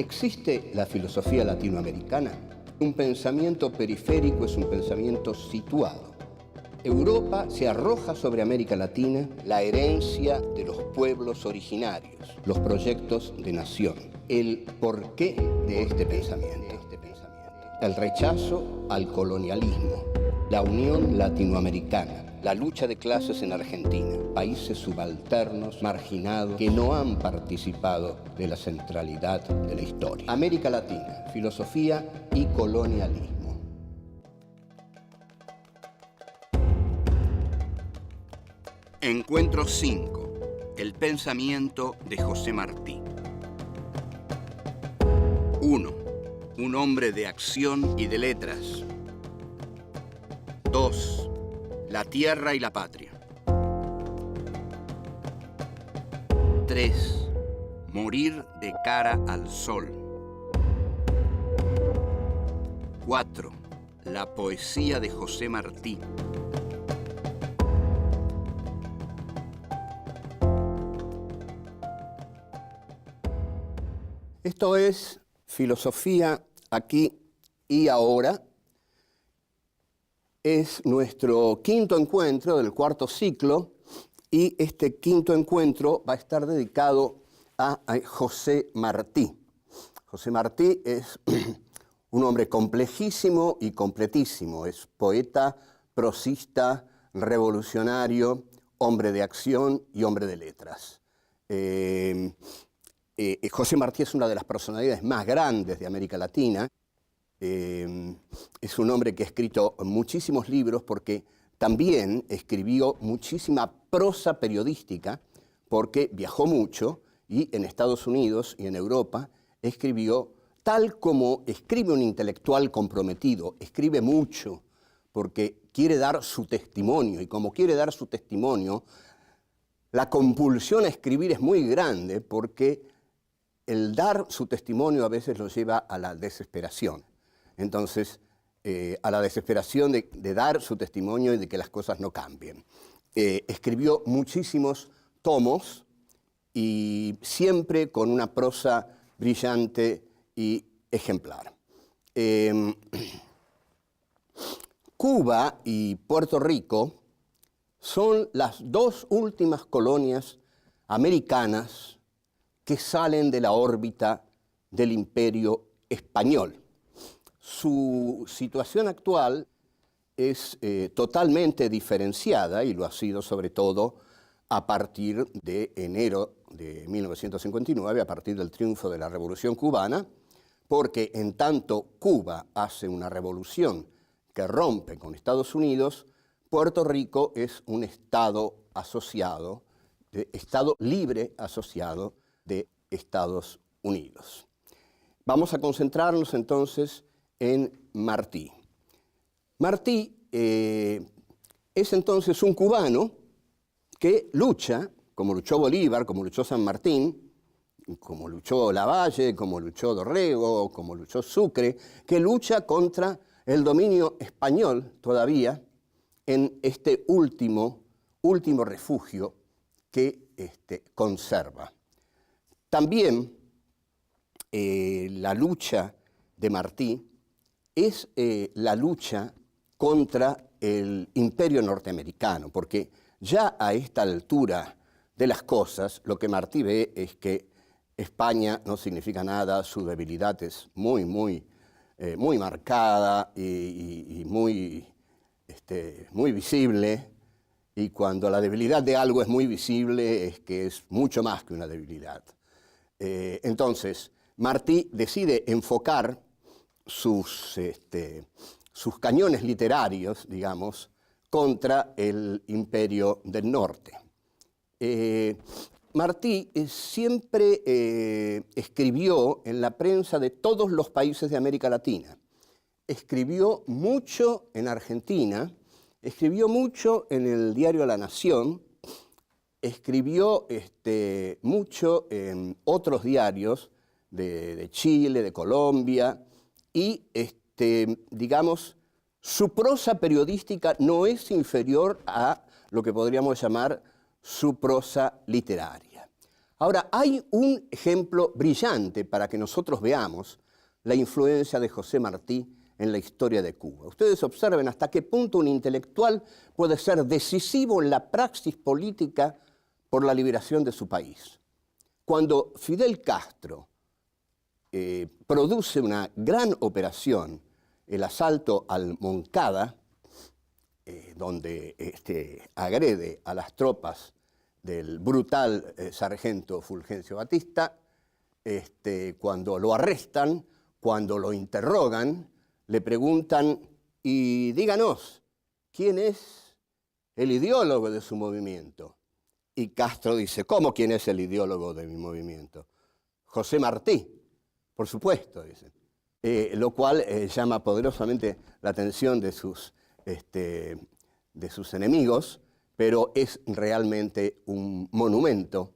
¿Existe la filosofía latinoamericana? Un pensamiento periférico es un pensamiento situado. Europa se arroja sobre América Latina la herencia de los pueblos originarios, los proyectos de nación, el porqué de este pensamiento, el rechazo al colonialismo, la unión latinoamericana, la lucha de clases en Argentina, países subalternos, marginados, que no han participado de la centralidad de la historia. América Latina, filosofía y colonialismo. Encuentro 5. El pensamiento de José Martí. 1. Un hombre de acción y de letras. 2. La tierra y la patria. 3. Morir de cara al sol. 4. La poesía de José Martí. Esto es Filosofía aquí y ahora. Es nuestro quinto encuentro del cuarto ciclo y este quinto encuentro va a estar dedicado a José Martí. José Martí es un hombre complejísimo y completísimo. Es poeta, prosista, revolucionario, hombre de acción y hombre de letras. José Martí es una de las personalidades más grandes de América Latina. Es un hombre que ha escrito muchísimos libros porque también escribió muchísima prosa periodística porque viajó mucho y en Estados Unidos y en Europa escribió tal como escribe un intelectual comprometido, escribe mucho porque quiere dar su testimonio y como quiere dar su testimonio, la compulsión a escribir es muy grande porque el dar su testimonio a veces lo lleva a la desesperación. Entonces, a la desesperación de dar su testimonio y de que las cosas no cambien. Escribió muchísimos tomos y siempre con una prosa brillante y ejemplar. Cuba y Puerto Rico son las dos últimas colonias americanas que salen de la órbita del Imperio Español. Su situación actual es totalmente diferenciada y lo ha sido sobre todo a partir de enero de 1959, a partir del triunfo de la Revolución Cubana, porque en tanto Cuba hace una revolución que rompe con Estados Unidos, Puerto Rico es un Estado asociado, Estado libre asociado de Estados Unidos. Vamos a concentrarnos entonces en Martí. Martí es entonces un cubano que lucha, como luchó Bolívar, como luchó San Martín, como luchó Lavalle, como luchó Dorrego, como luchó Sucre, que lucha contra el dominio español todavía en este último refugio que conserva. También la lucha de Martí es la lucha contra el imperio norteamericano, porque ya a esta altura de las cosas, lo que Martí ve es que España no significa nada, su debilidad es muy marcada y muy visible, y cuando la debilidad de algo es muy visible es que es mucho más que una debilidad. Entonces, Martí decide enfocar sus cañones literarios, digamos, contra el Imperio del Norte. Martí siempre escribió en la prensa de todos los países de América Latina. Escribió mucho en Argentina, escribió mucho en el diario La Nación, escribió mucho en otros diarios de Chile, de Colombia, y digamos, su prosa periodística no es inferior a lo que podríamos llamar su prosa literaria. Ahora, hay un ejemplo brillante para que nosotros veamos la influencia de José Martí en la historia de Cuba. Ustedes observen hasta qué punto un intelectual puede ser decisivo en la praxis política por la liberación de su país. Cuando Fidel Castro produce una gran operación, el asalto al Moncada, donde agrede a las tropas del brutal sargento Fulgencio Batista, cuando lo arrestan, cuando lo interrogan, le preguntan, y díganos, ¿quién es el ideólogo de su movimiento? Y Castro dice, ¿cómo quién es el ideólogo de mi movimiento? José Martí, por supuesto, dice. Lo cual llama poderosamente la atención de sus enemigos, pero es realmente un monumento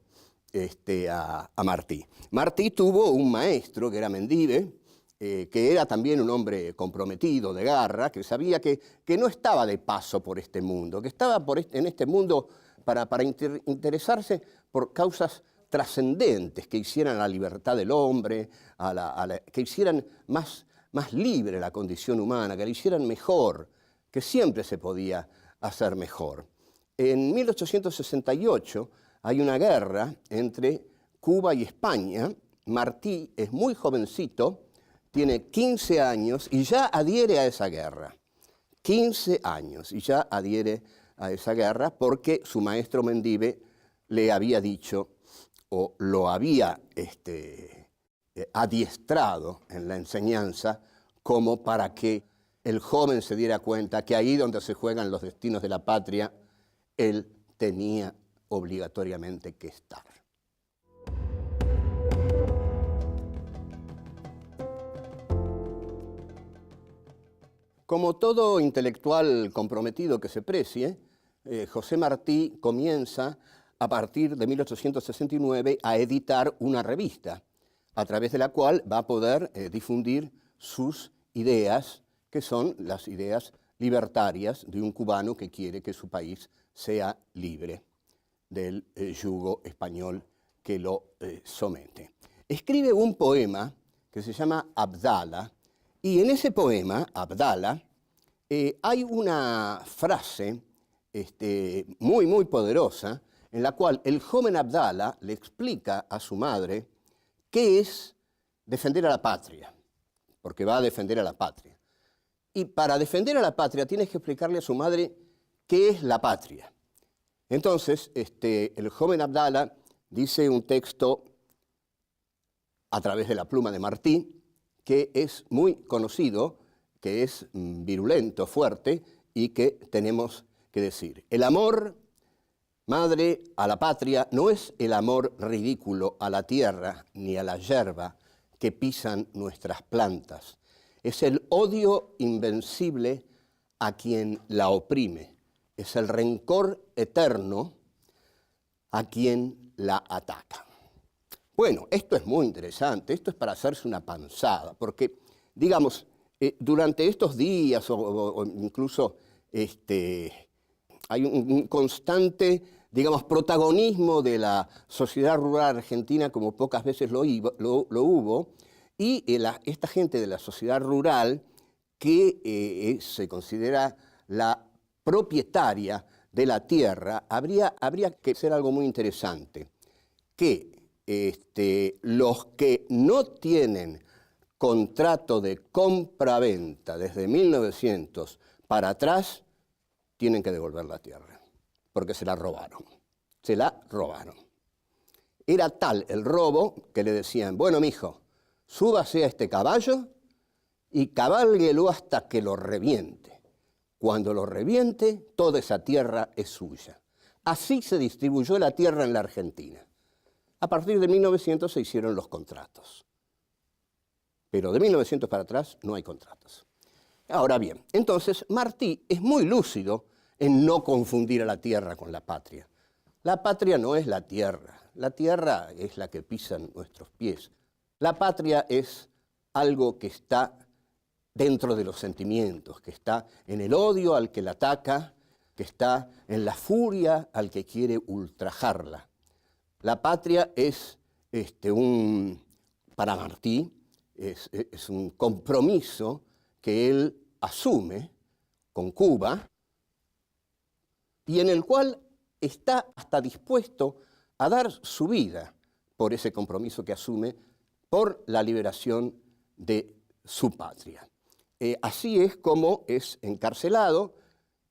a Martí. Martí tuvo un maestro que era Mendive, que era también un hombre comprometido, de garra, que sabía que no estaba de paso por este mundo, que estaba en este mundo para interesarse por causas trascendentes que hicieran la libertad del hombre, que hicieran más libre la condición humana, que la hicieran mejor, que siempre se podía hacer mejor. En 1868 hay una guerra entre Cuba y España. Martí es muy jovencito, tiene 15 años y ya adhiere a esa guerra. 15 años y ya adhiere a esa guerra porque su maestro Mendive le había dicho o lo había adiestrado en la enseñanza como para que el joven se diera cuenta que ahí donde se juegan los destinos de la patria, él tenía obligatoriamente que estar. Como todo intelectual comprometido que se precie, José Martí comienza a partir de 1869 a editar una revista, a través de la cual va a poder difundir sus ideas, que son las ideas libertarias de un cubano que quiere que su país sea libre del yugo español que lo somete. Escribe un poema que se llama Abdala, y en ese poema, Abdala, hay una frase muy poderosa en la cual el joven Abdala le explica a su madre qué es defender a la patria, porque va a defender a la patria. Y para defender a la patria tienes que explicarle a su madre qué es la patria. Entonces, el joven Abdala dice un texto a través de la pluma de Martí, que es muy conocido, que es virulento, fuerte, y que tenemos que decir. El amor, madre, a la patria no es el amor ridículo a la tierra ni a la yerba que pisan nuestras plantas. Es el odio invencible a quien la oprime. Es el rencor eterno a quien la ataca. Bueno, esto es muy interesante, esto es para hacerse una panzada, porque, digamos, durante estos días o incluso hay un constante, digamos, protagonismo de la sociedad rural argentina como pocas veces lo hubo, y esta gente de la sociedad rural que se considera la propietaria de la tierra, habría que hacer algo muy interesante, que los que no tienen contrato de compra-venta desde 1900 para atrás, tienen que devolver la tierra, porque se la robaron. Se la robaron. Era tal el robo que le decían, bueno, mijo, súbase a este caballo y cabálguelo hasta que lo reviente. Cuando lo reviente, toda esa tierra es suya. Así se distribuyó la tierra en la Argentina. A partir de 1900 se hicieron los contratos. Pero de 1900 para atrás no hay contratos. Ahora bien, entonces Martí es muy lúcido en no confundir a la tierra con la patria. La patria no es la tierra es la que pisan nuestros pies. La patria es algo que está dentro de los sentimientos, que está en el odio al que la ataca, que está en la furia al que quiere ultrajarla. La patria es para Martí, es un compromiso que él asume con Cuba y en el cual está hasta dispuesto a dar su vida por ese compromiso que asume por la liberación de su patria. Así es como es encarcelado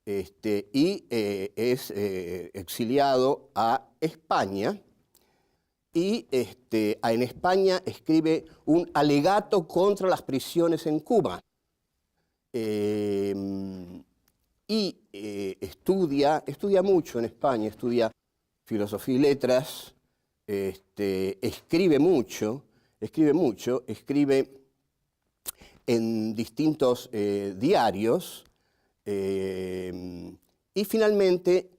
y es exiliado a España, y en España escribe un alegato contra las prisiones en Cuba. Y estudia mucho en España, estudia filosofía y letras, escribe en distintos diarios, y finalmente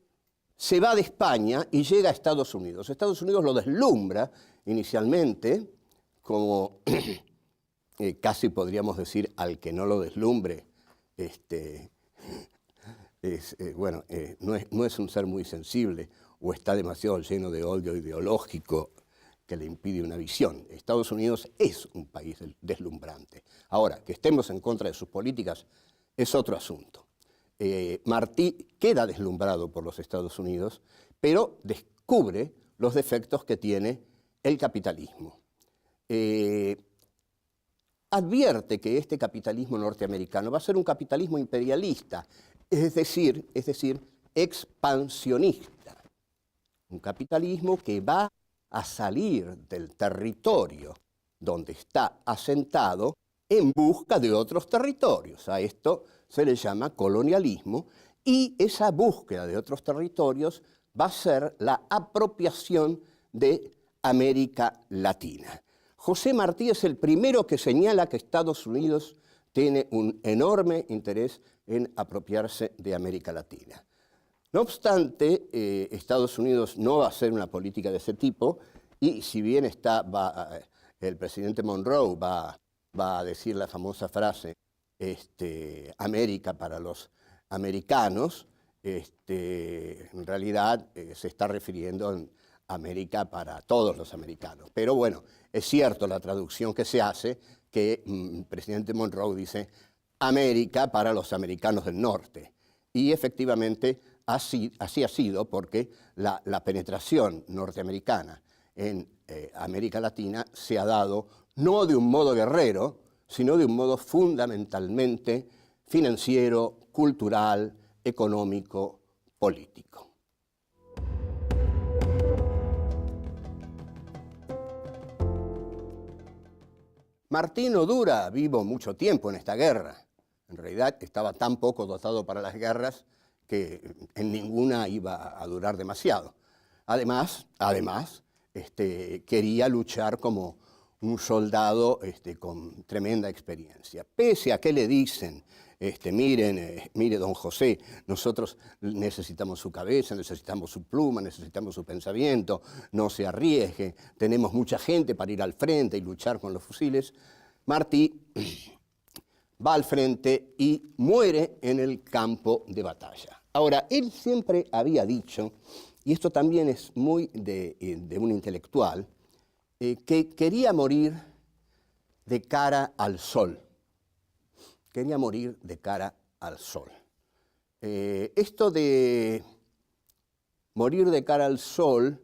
se va de España y llega a Estados Unidos. Estados Unidos lo deslumbra inicialmente, como casi podríamos decir al que no lo deslumbre, no es un ser muy sensible o está demasiado lleno de odio ideológico que le impide una visión. Estados Unidos es un país deslumbrante. Ahora, que estemos en contra de sus políticas es otro asunto. Martí queda deslumbrado por los Estados Unidos, pero descubre los defectos que tiene el capitalismo. Advierte que este capitalismo norteamericano va a ser un capitalismo imperialista, es decir, expansionista. Un capitalismo que va a salir del territorio donde está asentado en busca de otros territorios. A esto se le llama colonialismo, y esa búsqueda de otros territorios va a ser la apropiación de América Latina. José Martí es el primero que señala que Estados Unidos tiene un enorme interés en apropiarse de América Latina. No obstante, Estados Unidos no va a hacer una política de ese tipo, y si bien el presidente Monroe va a decir la famosa frase, América para los americanos, en realidad se está refiriendo a América para todos los americanos. Pero bueno, es cierto la traducción que se hace, que el presidente Monroe dice América para los americanos del norte. Y efectivamente así ha sido, porque la penetración norteamericana en América Latina se ha dado no de un modo guerrero, sino de un modo fundamentalmente financiero, cultural, económico, político. Martí no dura vivo mucho tiempo en esta guerra. En realidad estaba tan poco dotado para las guerras que en ninguna iba a durar demasiado. Además, quería luchar como un soldado con tremenda experiencia. Pese a que le dicen, mire don José, nosotros necesitamos su cabeza, necesitamos su pluma, necesitamos su pensamiento, no se arriesgue, tenemos mucha gente para ir al frente y luchar con los fusiles, Martí va al frente y muere en el campo de batalla. Ahora, él siempre había dicho, y esto también es muy de un intelectual, que quería morir de cara al sol. Quería morir de cara al sol. Esto de morir de cara al sol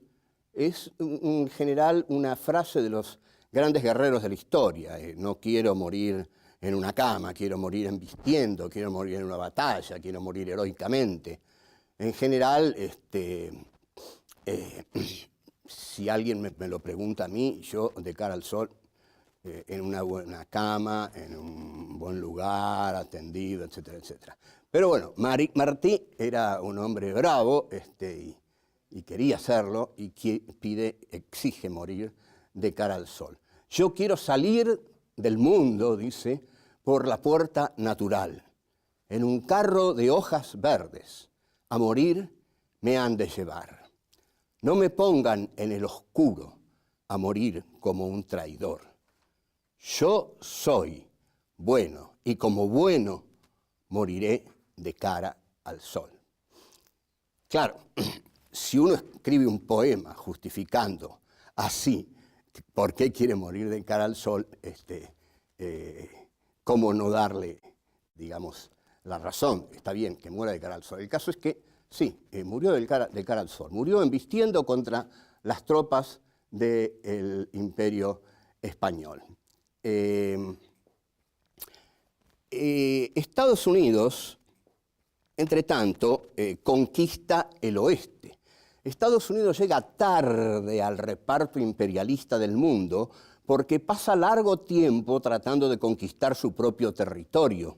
es en general una frase de los grandes guerreros de la historia. No quiero morir en una cama, quiero morir embistiendo, quiero morir en una batalla, quiero morir heroicamente. En general, si alguien me lo pregunta a mí, yo de cara al sol, en una buena cama, en un buen lugar, atendido, etcétera, etcétera. Pero bueno, Martí era un hombre bravo y quería hacerlo, y exige morir de cara al sol. Yo quiero salir del mundo, dice, por la puerta natural, en un carro de hojas verdes. A morir me han de llevar. No me pongan en el oscuro a morir como un traidor. Yo soy bueno, y como bueno moriré de cara al sol. Claro, si uno escribe un poema justificando así por qué quiere morir de cara al sol, ¿cómo no darle, digamos, la razón? Está bien que muera de cara al sol. El caso es que sí, murió de cara al sol. Murió embistiendo contra las tropas del Imperio Español. Estados Unidos, entre tanto, conquista el oeste. Estados Unidos llega tarde al reparto imperialista del mundo porque pasa largo tiempo tratando de conquistar su propio territorio.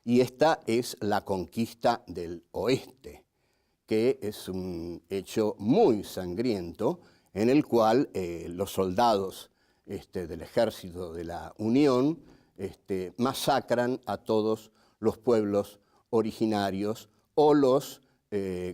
Y esta es la conquista del oeste, que es un hecho muy sangriento en el cual los soldados del ejército de la Unión masacran a todos los pueblos originarios o los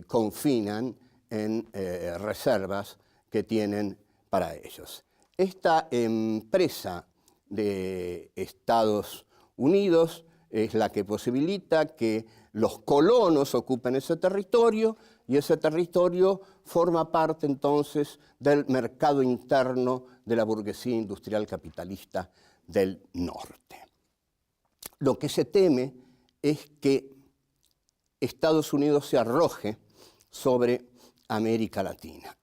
confinan en reservas que tienen para ellos. Esta empresa de Estados Unidos es la que posibilita que los colonos ocupen ese territorio y ese territorio forma parte entonces del mercado interno de la burguesía industrial capitalista del norte. Lo que se teme es que Estados Unidos se arroje sobre América Latina.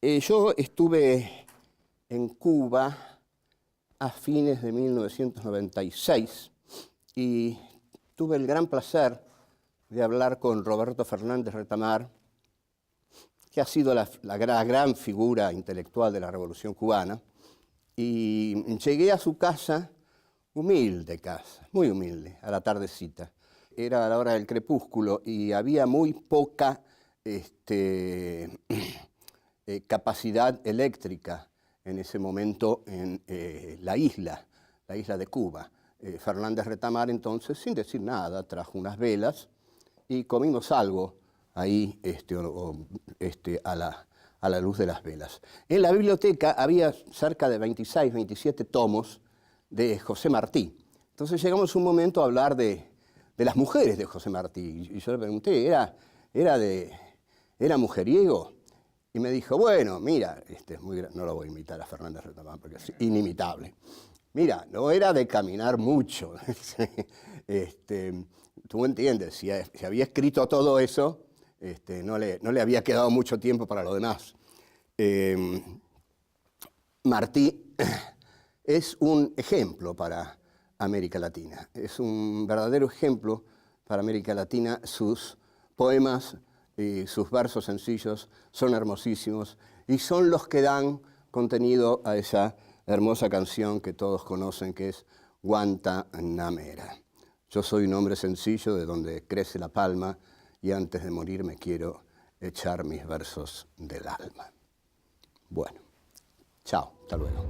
Yo estuve en Cuba a fines de 1996 y tuve el gran placer de hablar con Roberto Fernández Retamar, que ha sido la gran figura intelectual de la Revolución Cubana, y llegué a su casa, humilde casa, muy humilde, a la tardecita. Era a la hora del crepúsculo y había muy poca capacidad eléctrica en ese momento en la isla de Cuba. Fernández Retamar entonces, sin decir nada, trajo unas velas y comimos algo ahí a la luz de las velas. En la biblioteca había cerca de 26, 27 tomos de José Martí. Entonces llegamos un momento a hablar de las mujeres de José Martí. Y yo le pregunté, ¿era mujeriego? Y me dijo, bueno, mira, no lo voy a imitar a Fernández Retamar porque es inimitable. Mira, no era de caminar mucho. Tú entiendes, si había escrito todo eso, no le había quedado mucho tiempo para lo demás. Martí es un ejemplo para América Latina. Es un verdadero ejemplo para América Latina. Sus poemas y sus versos sencillos son hermosísimos y son los que dan contenido a esa hermosa canción que todos conocen, que es Guantanamera. Yo soy un hombre sencillo de donde crece la palma y antes de morir me quiero echar mis versos del alma. Bueno, chao, hasta luego.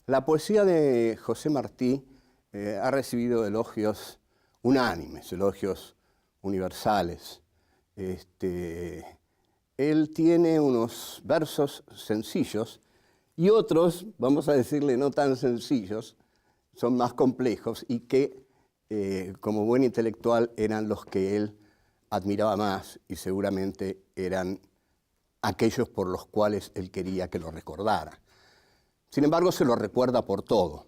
La poesía de José Martí ha recibido elogios unánimes, elogios universales. Él tiene unos versos sencillos y otros, vamos a decirle, no tan sencillos, son más complejos y que, como buen intelectual, eran los que él admiraba más y seguramente eran aquellos por los cuales él quería que lo recordara. Sin embargo, se lo recuerda por todo,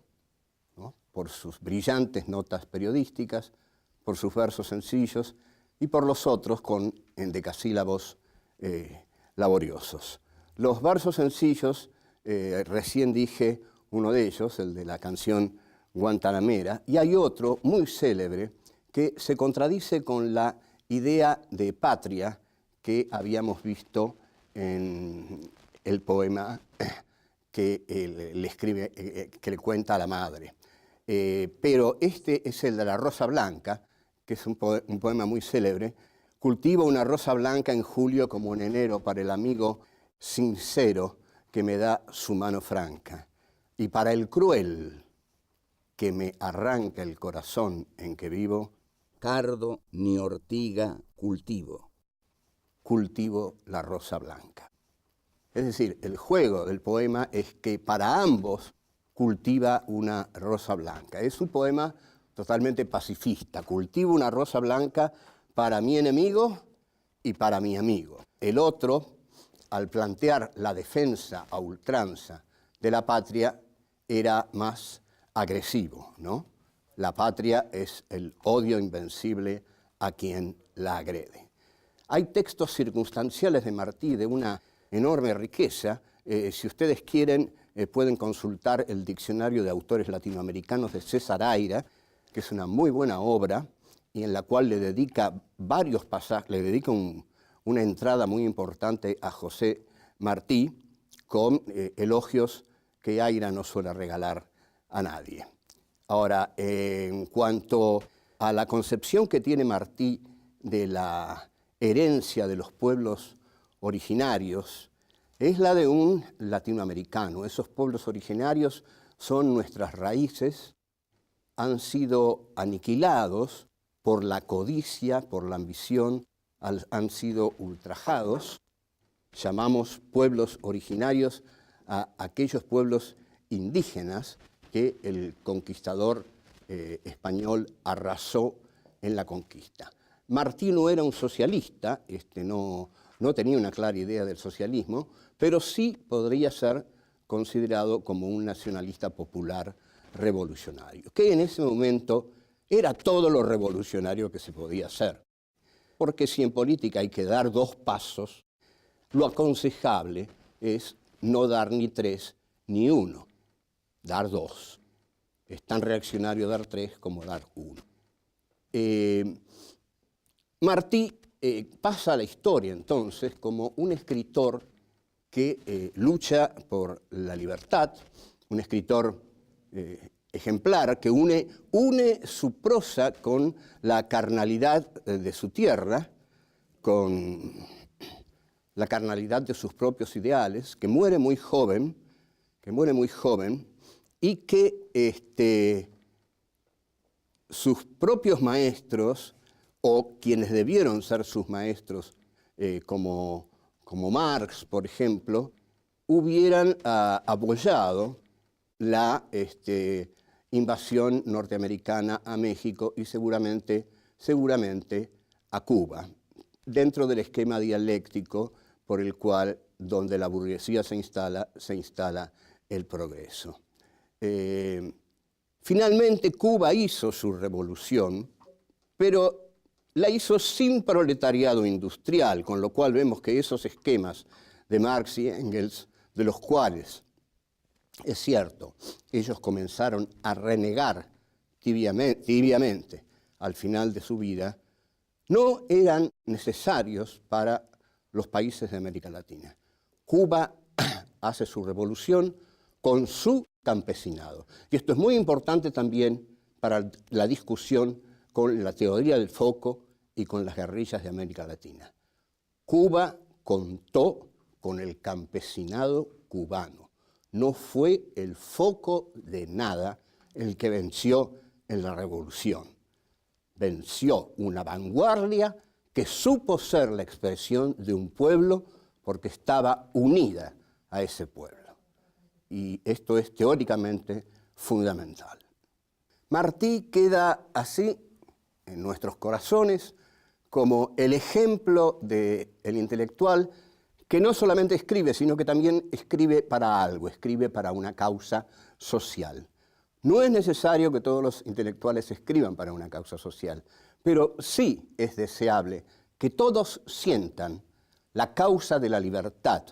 ¿no? Por sus brillantes notas periodísticas, por sus versos sencillos y por los otros con endecasílabos laboriosos. Los versos sencillos, recién dije uno de ellos, el de la canción Guantanamera, y hay otro muy célebre que se contradice con la idea de patria que habíamos visto en el poema que le escribe, que le cuenta a la madre. Pero este es el de la Rosa Blanca, que es un poema muy célebre. Cultivo una rosa blanca en julio como en enero para el amigo sincero que me da su mano franca. Y para el cruel que me arranca el corazón en que vivo, cardo ni ortiga cultivo la rosa blanca. Es decir, el juego del poema es que para ambos cultiva una rosa blanca. Es un poema totalmente pacifista. Cultivo una rosa blanca para mi enemigo y para mi amigo. El otro, al plantear la defensa a ultranza de la patria, era más agresivo, ¿no? La patria es el odio invencible a quien la agrede. Hay textos circunstanciales de Martí de una enorme riqueza. Si ustedes quieren, pueden consultar el Diccionario de Autores Latinoamericanos de César Aira, que es una muy buena obra y en la cual le dedica varios pasajes, le dedica una entrada muy importante a José Martí con elogios que Aira no suele regalar a nadie. Ahora, en cuanto a la concepción que tiene Martí de la herencia de los pueblos originarios, es la de un latinoamericano. Esos pueblos originarios son nuestras raíces, han sido aniquilados por la codicia, por la ambición, han sido ultrajados. Llamamos pueblos originarios a aquellos pueblos indígenas que el conquistador español arrasó en la conquista. Martí no era un socialista, no tenía una clara idea del socialismo, pero sí podría ser considerado como un nacionalista popular revolucionario, que en ese momento era todo lo revolucionario que se podía hacer. Porque si en política hay que dar dos pasos, lo aconsejable es no dar ni tres ni uno, dar dos. Es tan reaccionario dar tres como dar uno. Martí pasa a la historia entonces como un escritor que lucha por la libertad, un escritor ejemplar que une su prosa con la carnalidad de su tierra, con la carnalidad de sus propios ideales, que muere muy joven y que sus propios maestros, o quienes debieron ser sus maestros, como Marx, por ejemplo, hubieran apoyado la invasión norteamericana a México y seguramente a Cuba, dentro del esquema dialéctico por el cual, donde la burguesía se instala el progreso. Finalmente, Cuba hizo su revolución, pero la hizo sin proletariado industrial, con lo cual vemos que esos esquemas de Marx y Engels, de los cuales, es cierto, ellos comenzaron a renegar tibiamente al final de su vida, no eran necesarios para los países de América Latina. Cuba hace su revolución con su campesinado. Y esto es muy importante también para la discusión con la teoría del foco y con las guerrillas de América Latina. Cuba contó con el campesinado cubano. No fue el foco de nada el que venció en la revolución. Venció una vanguardia que supo ser la expresión de un pueblo porque estaba unida a ese pueblo. Y esto es teóricamente fundamental. Martí queda así en nuestros corazones como el ejemplo del intelectual que no solamente escribe, sino que también escribe para algo, escribe para una causa social. No es necesario que todos los intelectuales escriban para una causa social, pero sí es deseable que todos sientan la causa de la libertad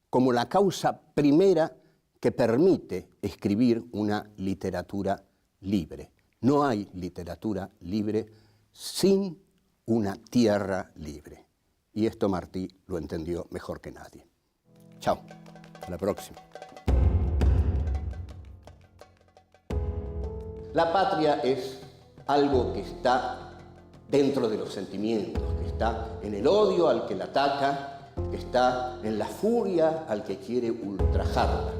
como la causa primera que permite escribir una literatura libre. No hay literatura libre sin una tierra libre. Y esto Martí lo entendió mejor que nadie. Chao, hasta la próxima. La patria es algo que está dentro de los sentimientos, que está en el odio al que la ataca, que está en la furia al que quiere ultrajarla.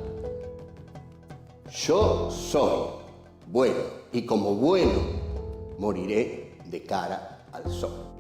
Yo soy bueno y como bueno moriré de cara al sol.